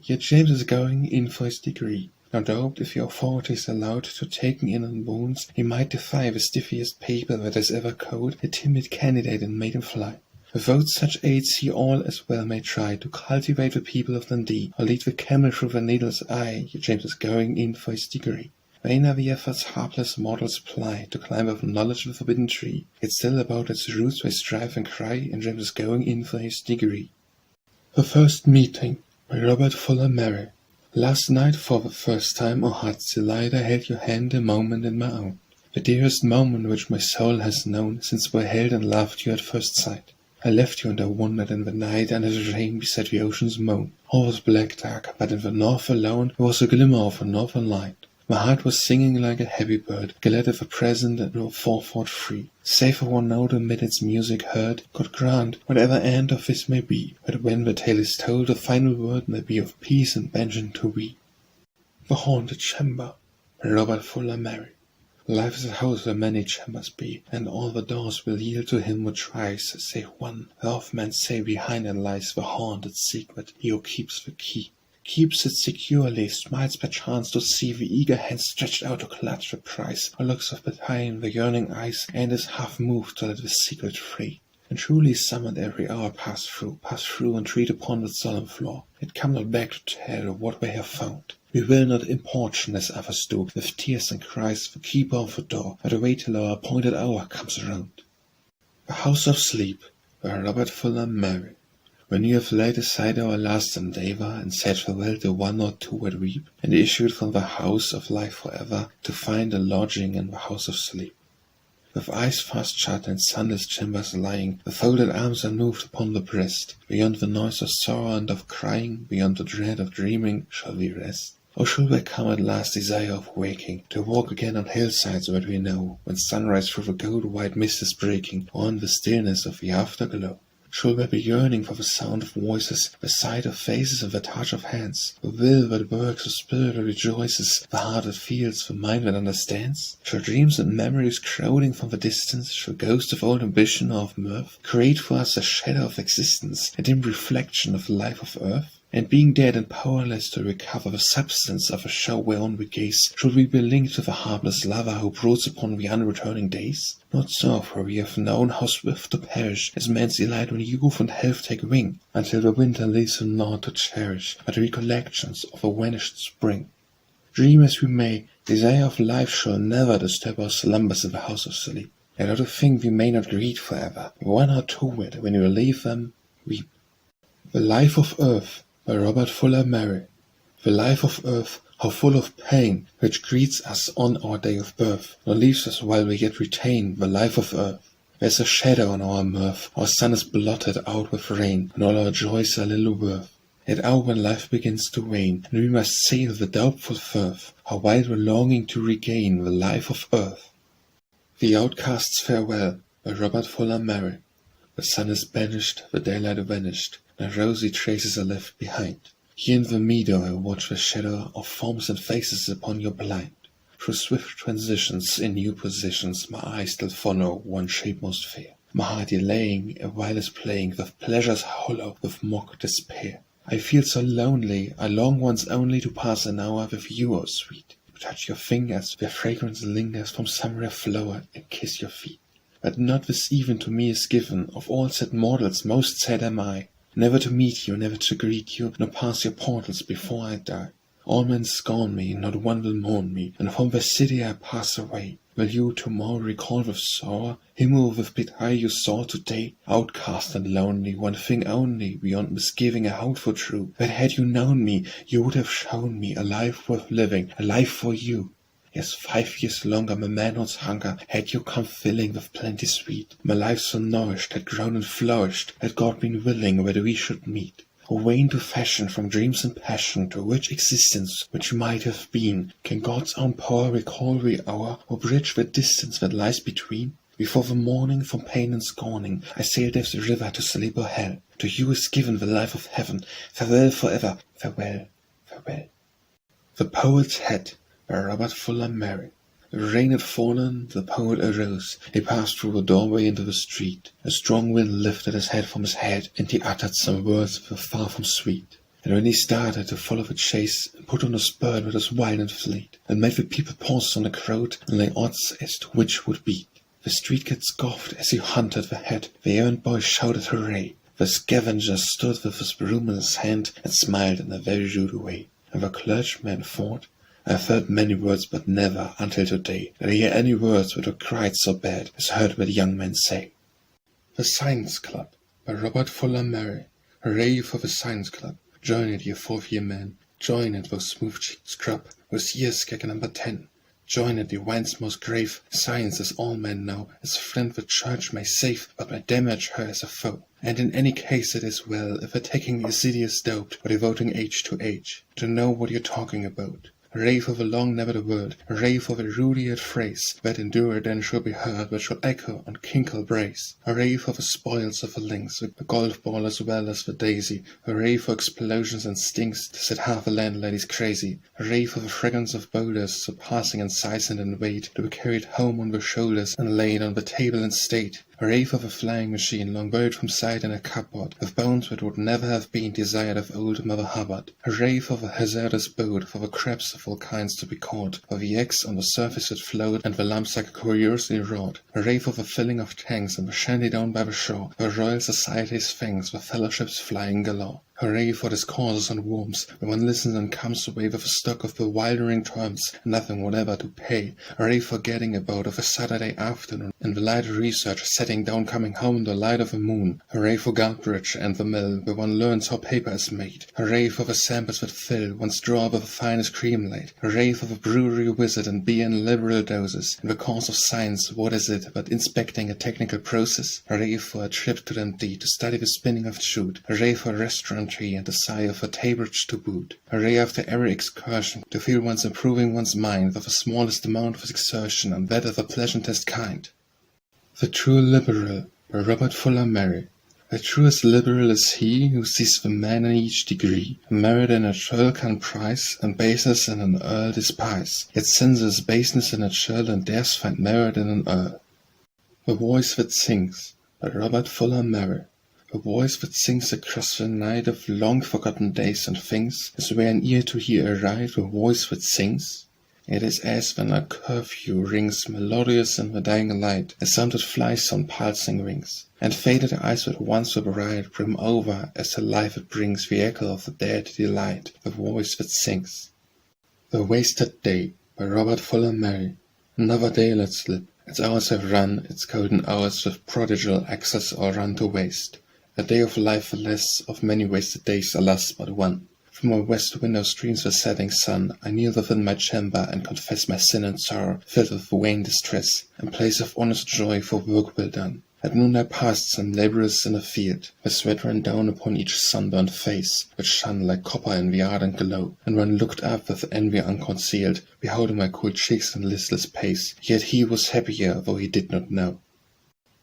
yet James is going in for his degree. No doubt, if your authority is allowed to taken in on bones, he might defy the stiffiest paper that has ever code a timid candidate and made him fly. Without such aids he all as well may try to cultivate the people of Dundee, or lead the camel through the needle's eye, yet James is going in for his degree. Vain are the efforts hapless mortals ply to climb up knowledge the forbidden tree, yet still about its roots they strive and cry, and James is going in for his degree. The First Meeting by Robert Fuller Murray. Last night for the first time, O heart's delight, I held your hand a moment in my own, the dearest moment which my soul has known since we held and loved you at first sight. I left you and I wandered in the night under the rain beside the ocean's moan. All was black dark, but in the north alone there was a glimmer of a northern light. My heart was singing like a happy bird, glad of the present and forethought free. Save for one note amid its music heard, God grant, whatever end of this may be, that when the tale is told, the final word may be of peace and vengeance to we. The Haunted Chamber by Robert Fuller Murray. Life is a house where many chambers be, and all the doors will yield to him who tries, save one, whereof men say behind it lies the haunted secret, he who keeps the key. Keeps it securely, smiles perchance to see the eager hand stretched out to clutch the prize, or looks of time the yearning eyes, and is half moved to let the secret free. And truly some at every hour pass through and tread upon the solemn floor, yet come not back to tell of what they have found. We will not importune as others do, with tears and cries the keeper of the door, but wait till our appointed hour comes around. The House of Sleep by Robert Fuller Murray. When you have laid aside our last endeavor, and said farewell to one or two that weep, and issued from the house of life forever, to find a lodging in the house of sleep. With eyes fast shut and sunless chambers lying, the folded arms unmoved upon the breast, beyond the noise of sorrow and of crying, beyond the dread of dreaming, shall we rest? Or shall there come at last desire of waking, to walk again on hillsides that we know, when sunrise through the gold-white mist is breaking, or in the stillness of the afterglow? Shall there be yearning for the sound of voices, the sight of faces and the touch of hands, the will that works, the spirit that rejoices, the heart that feels, the mind that understands? Shall dreams and memories crowding from the distance, shall ghosts of old ambition or of mirth, create for us a shadow of existence, a dim reflection of the life of earth? And being dead and powerless to recover the substance of a show whereon we gaze, should we be linked to the harmless lover who broods upon the unreturning days? Not so, for we have known how swift to perish is man's delight when youth and health take wing, until the winter leaves him naught to cherish but recollections of a vanished spring. Dream as we may, desire of life shall never disturb our slumbers in the house of sleep. And though to think we may not greet forever, one or two it, when we leave them, weep. The Life of Earth by Robert Fuller Murray. The life of earth, how full of pain, which greets us on our day of birth, nor leaves us while we yet retain the life of earth. There's a shadow on our mirth, our sun is blotted out with rain, and all our joys are little worth. At hour when life begins to wane, and we must sail the doubtful firth, how wild we're longing to regain the life of earth. The Outcast's Farewell, by Robert Fuller Mary. The sun is banished, the daylight vanished, no rosy traces are left behind. Here in the meadow I watch the shadow of forms and faces upon your blind. Through swift transitions in new positions my eyes still follow one shape most fair. My heart delaying, a while is playing with pleasures hollow, with mock despair. I feel so lonely, I long once only to pass an hour with you, O sweet. To touch your fingers, where fragrance lingers from some rare flower, and kiss your feet. But not this even to me is given, of all sad mortals most sad am I. Never to meet you, never to greet you, nor pass your portals before I die. All men scorn me, not one will mourn me, and from the city I pass away. Will you tomorrow recall with sorrow him who with pity you saw today? Outcast and lonely, one thing only, beyond misgiving I hold for true, that had you known me, you would have shown me a life worth living, a life for you. Yes, 5 years longer my manhood's hunger had you come filling with plenty sweet. My life so nourished, had grown and flourished, had God been willing where we should meet. O vain to fashion from dreams and passion to a rich existence which might have been. Can God's own power recall the hour, or bridge the distance that lies between? Before the morning, from pain and scorning, I sail death's river to sleep or hell. To you is given the life of heaven. Farewell forever, farewell, farewell. The Poet's Hat, by Robert Fuller Mary. The rain had fallen, the poet arose. He passed through the doorway into the street. A strong wind lifted his hat from his head, and he uttered some words that were far from sweet. And when he started to follow the chase, and put on a spur that was wild and fleet, and made the people pause on the crowd, and lay odds as to which would beat. The street cat scoffed as he hunted the hat. The errant boy shouted hooray. The scavenger stood with his broom in his hand, and smiled in a very rude way. And the clergyman thought, I've heard many words, but never, until today, did I hear any words that were cried so bad as heard what young men say. The Science Club, by Robert Fuller Mary. Hooray for the Science Club. Join it, ye fourth-year men. Join it, those smooth-cheeked scrub, with years gag number 10. Join it, the wine's most grave. Science, as all men know, is a friend the church may save, but may damage her as a foe. And in any case it is well, if attacking the assiduous doped, or devoting age to age, to know what you're talking about. Hooray for the long-nevered word, hooray for the rudiate phrase, that endured then shall be heard, that shall echo on Kinkle Brace. Hooray for the spoils of the links, the golf ball as well as the daisy. Hooray for explosions and stings to set half the landladies crazy. Hooray for the fragrance of boulders, surpassing in size and in weight, to be carried home on the shoulders and laid on the table in state. Hooray for the flying machine, long buried from sight in a cupboard, with bones that would never have been desired of old Mother Hubbard. Hooray for the hazardous boat, for the crabs of all kinds to be caught, for the eggs on the surface that float, and the lumps like curiously wrought. Hooray for the filling of tanks, and the shanty down by the shore, the Royal Society's fangs, the fellowships flying galore. Hooray for discourses on worms, when one listens and comes away with a stock of bewildering terms, and nothing whatever to pay. Hooray for getting about of a Saturday afternoon, and the light research setting down coming home in the light of a moon. Hooray for Gumbridge and the mill, where one learns how paper is made. Hooray for the samples that fill one's drawer with the finest cream laid. Hooray for the brewery wizard and beer in liberal doses. In the course of science, what is it but inspecting a technical process? Hooray for a trip to Dundee to study the spinning of jute. Hooray for a restaurant and the sigh of a Taybridge to boot. Hooray after every excursion, to feel one's improving one's mind with the smallest amount of exertion, and that of the pleasantest kind. The True Liberal, by Robert Fuller Mary. The truest liberal is he who sees the man in each degree, merit in a churl can prize, and baseness in an earl despise, yet censures baseness in a churl and dares find merit in an earl. The Voice That Sings, by Robert Fuller Mary. A voice that sings across the night of long-forgotten days and things, is where an ear to hear aright, a voice that sings. It is as when a curfew rings melodious in the dying light, a sound that flies on pulsing wings, and faded eyes that once were bright brim over as the life it brings the echo of the dead delight, the voice that sings. The Wasted Day, by Robert Fuller Mary. Another day let slip, its hours have run, its golden hours with prodigal access all run to waste. A day of life, alas, of many wasted days, alas, but one. From my west window streams the setting sun. I kneel within my chamber, and confess my sin and sorrow, filled with vain distress, in place of honest joy for work well done. At noon I passed some labourers in a field. The sweat ran down upon each sunburnt face, which shone like copper in the ardent glow, and one looked up with envy unconcealed, beholding my cool cheeks and listless pace. Yet he was happier, though he did not know.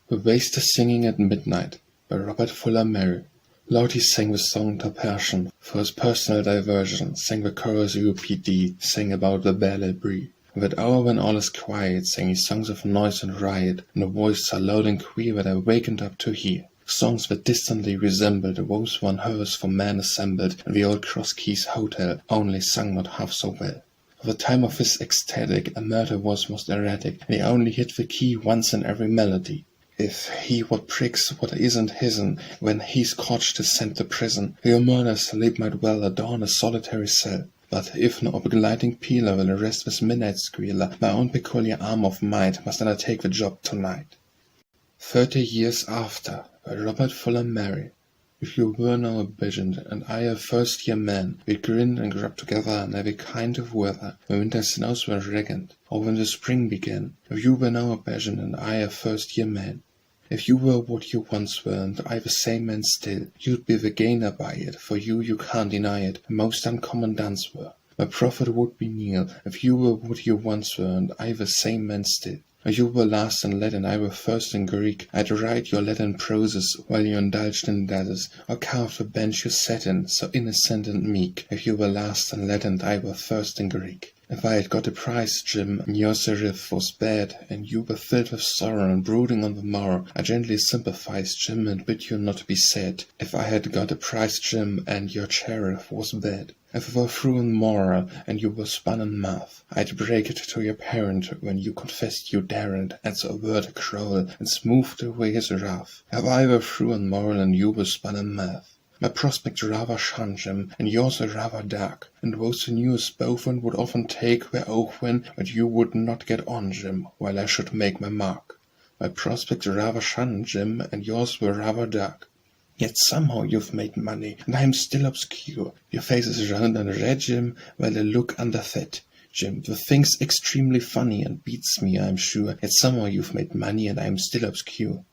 The waste is singing at midnight, by Robert Fuller Mary. Loud he sang the song to passion, for his personal diversion, sang the chorus UPD, sang about the Ballad Brie. In that hour when all is quiet, sang he songs of noise and riot, in a voice so loud and queer that I wakened up to hear. Songs that distantly resembled the woes one hears from men assembled in the old Cross Keys Hotel, only sung not half so well. At the time of his ecstatic, a murder was most erratic, and he only hit the key once in every melody. If he what pricks what isn't his'n, when he's caught to send to prison, your murder's sleep might well adorn a solitary cell. But if no obliging peeler will arrest this midnight squealer, my own peculiar arm of might must undertake the job tonight. 30 years after, by Robert Fuller Mary. If you were now a pigeon, and I a first-year man, we grinned and grubbed together in every kind of weather, when winter snows were reckoned, or when the spring began. If you were now a pigeon, and I a first-year man. If you were what you once were, and I the same man still, you'd be the gainer by it, for you can't deny it, a most uncommon dance were. My profit would be nil, if you were what you once were, and I the same man still. If you were last in Latin, I were first in Greek, I'd write your Latin proses, while you indulged in dazzes, or carve the bench you sat in, so innocent and meek. If you were last in Latin, I were first in Greek. If I had got a prize, Jim, and your serif was bad, and you were filled with sorrow and brooding on the morrow, I gently sympathized, Jim, and bid you not be sad. If I had got a prize, Jim, and your sheriff was bad. If it were true and moral, and you were spun in math, I'd break it to your parent when you confessed you daren't answer a word a crowl, and smoothed away his wrath. If I were true and moral, and you were spun in math, my prospect rather shone, Jim, and yours are rather dark, and those who knew us both and would often take their oath when, but you would not get on, Jim, while I should make my mark. My prospect rather shone, Jim, and yours were rather dark. Yet somehow you've made money, and I am still obscure. Your face is round and red, Jim, while I look underfed. Jim, the thing's extremely funny and beats me, I am sure, yet somehow you've made money and I am still obscure.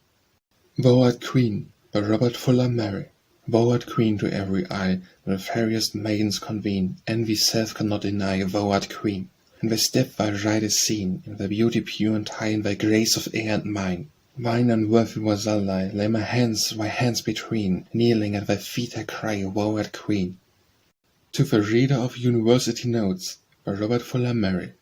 Thou art queen, by Robert Fuller Mary. Thou art queen to every eye, where the fairest maidens convene, envy self cannot deny, thou art queen. In thy step thy right is seen, in thy beauty pure and high, in thy grace of air and mine. Thine unworthy wassail I, lay my hands between, kneeling at thy feet I cry, thou art queen. To the reader of University Notes, by Robert Fuller Mary.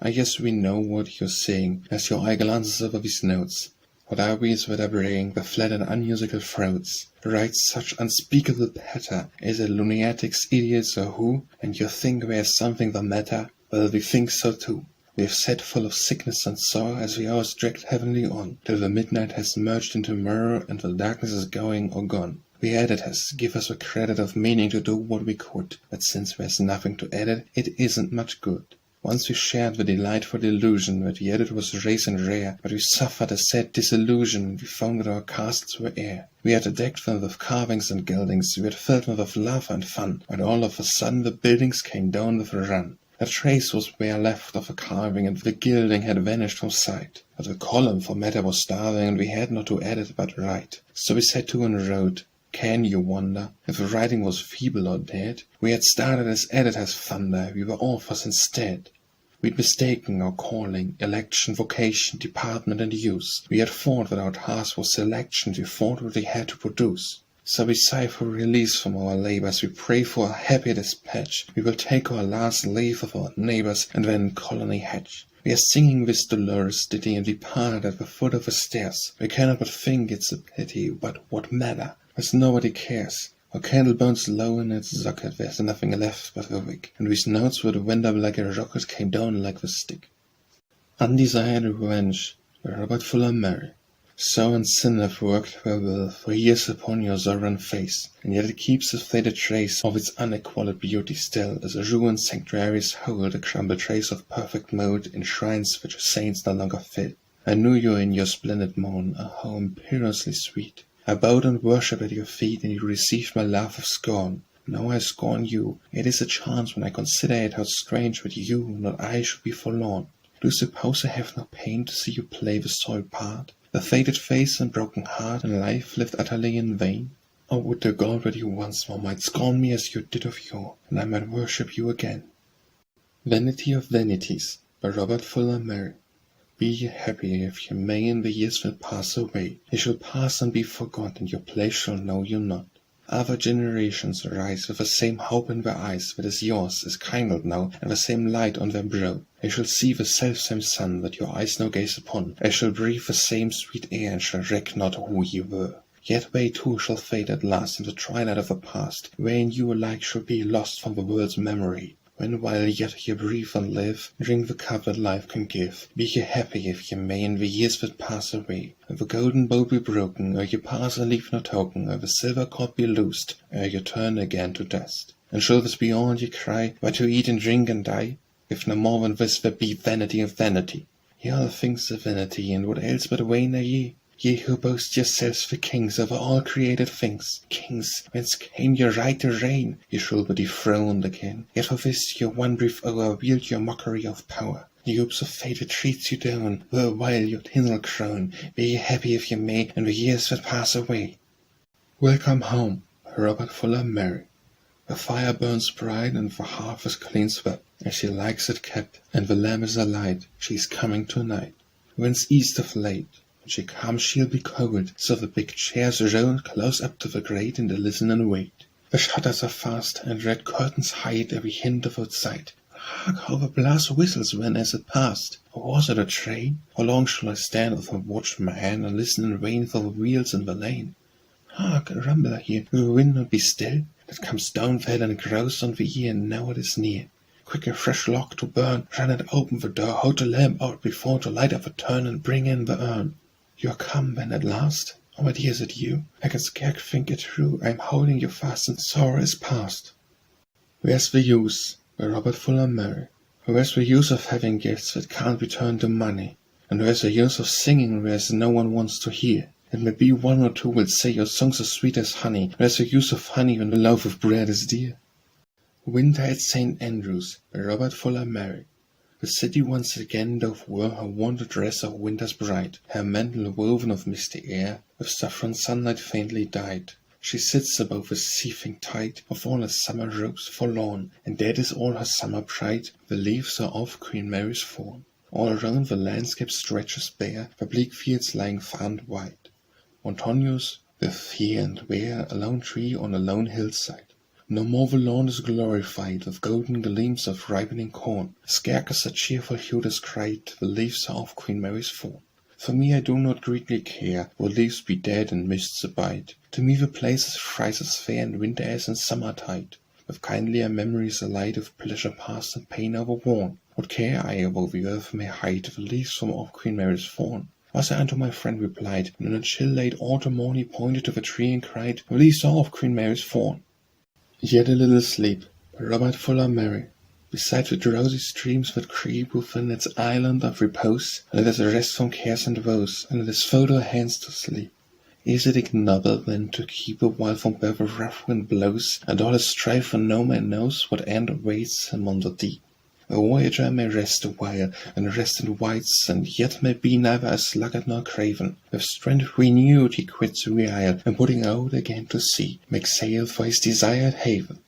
I guess we know what you're saying, as your eye glances over these notes. What are these that are braying, the flat and unmusical throats? Writes such unspeakable patter, is it lunatics, idiots, or who? And you think there's something the matter? Well, we think so too. We have sat full of sickness and sorrow as the hours dragged heavenly on, till the midnight has merged into mirror and the darkness is going or gone. We editors give us the credit of meaning to do what we could, but since there's nothing to edit, it isn't much good. Once we shared the delightful delusion that the edit was race and rare, but we suffered a sad disillusion and we found that our casts were air. We had decked them with carvings and gildings, we had filled them with love and fun, but all of a sudden the buildings came down with a run. A trace was bare left of the carving, and the gilding had vanished from sight. But the column for matter was starving, and we had not to edit but write. So we sat to and wrote. Can you wonder if the writing was feeble or dead? We had started as editors thunder, we were authors instead. We'd mistaken our calling, election, vocation, department and use. We had thought that our task was selection, we thought what we had to produce. So we sigh for release from our labors, we pray for a happy dispatch. We will take our last leave of our neighbors and then in colony hatch. We are singing this dolorous ditty and we part at the foot of the stairs. We cannot but think it's a pity, but what matter? As nobody cares. Our candle burns low in its socket, there's nothing left but a wick, and these notes would wind up like a rocket, came down like the stick. Undesired Revenge, by Robert Fuller Mary. Sorrow and sin have worked their will for years upon your sovereign face, and yet it keeps a faded trace of its unequalled beauty still, as a ruined sanctuaries hold a crumbled trace of perfect mood in shrines which saints no longer fill. I knew you in your splendid morn, a home imperiously sweet. I bowed and worshipped at your feet, and you received my love of scorn. Now I scorn you. It is a chance when I consider it how strange that you, not I, should be forlorn. Do you suppose I have no pain to see you play the soiled part, the faded face and broken heart and life lived utterly in vain? Oh, would to God that you once more might scorn me as you did of yore, and I might worship you again. Vanity of Vanities by Robert Fuller Mary. Be ye happy if ye may in the years that pass away. Ye shall pass and be forgot, and your place shall know you not. Other generations rise with the same hope in their eyes that is yours, is kindled now, and the same light on their brow. They shall see the selfsame sun that your eyes now gaze upon. They shall breathe the same sweet air, and shall reck not who ye were. Yet they too shall fade at last in the twilight of the past, wherein you alike shall be lost from the world's memory. When while yet ye breathe and live, drink the cup that life can give. Be ye happy if ye may in the years that pass away, and the golden bowl be broken, ere ye pass and leave no token, ere the silver cord be loosed, ere ye turn again to dust. And shall this be all ye cry, but to eat and drink and die? If no more than this there be vanity of vanity. Ye all things are vanity, and what else but vain are ye? Ye who boast yourselves the kings over all created things, kings, whence came your right to reign? Ye shall be dethroned again. Yet for this your one brief hour wield your mockery of power. The hopes of fate that treats you down, the while your tinsel crown. Be ye happy if ye may, in the years that pass away. Welcome home, Robert Fuller Mary. The fire burns bright, and the hearth is clean swept, as she likes it kept, and the lamp is alight. She is coming tonight. Whence east of late. When she comes she'll be cold, so the big chairs roll close up to the grate, and they listen and wait. The shutters are fast, and red curtains hide every hint of outside. Hark how the blast whistles when as it passed! Or was it a train? How long shall I stand with a watch in my hand, and listen in vain for the wheels in the lane? Hark, a rumble I hear, will the wind not be still? That comes down fell and grows on the ear, and now it is near. Quick a fresh log to burn, run and open the door, hold the lamp out before to light up a turn, and bring in the urn. You are come, then, at last? Oh, my dear, is it you? I can scarce think it true. I am holding you fast, and sorrow is past. Where's the use? By Robert Fuller Mary. Where's the use of having gifts that can't be turned to money? And where's the use of singing whereas no one wants to hear? It may be one or two will say your songs are sweet as honey. Where's the use of honey when the loaf of bread is dear? Winter at St. Andrews by Robert Fuller Mary. The city once again doth wear her wonted dress of winter's bride, her mantle woven of misty air, with saffron sunlight faintly dyed. She sits above the seething tide of all her summer robes forlorn, and dead is all her summer pride. The leaves are off Queen Mary's thorn. All around the landscape stretches bare, the bleak fields lying far and wide. Montonius, with here and there a lone tree on a lone hillside. No more the lawn is glorified with golden gleams of ripening corn. Scarce a cheerful hue descried, the leaves are off Queen Mary's thorn. For me I do not greatly care, though leaves be dead and mists abide. To me the place is thrice as fair in winter as in summer tide. With kindlier memories alight of pleasure past and pain overworn. What care I, though the earth may hide the leaves from off Queen Mary's thorn? Was I unto my friend replied, and in a chill late autumn morn he pointed to the tree and cried, the leaves are off Queen Mary's thorn. Yet a little sleep, by Robert Fuller Mary. Beside the drowsy streams that creep within its island of repose, let us rest from cares and woes, and let us fold our hands to sleep. Is it ignoble then to keep a while from where the rough wind blows, and all his strife for no man knows what end awaits him on the deep? A voyager may rest awhile, and rest in wights, and yet may be neither a sluggard nor craven. With strength renewed he quits the isle, and putting out again to sea, makes sail for his desired haven.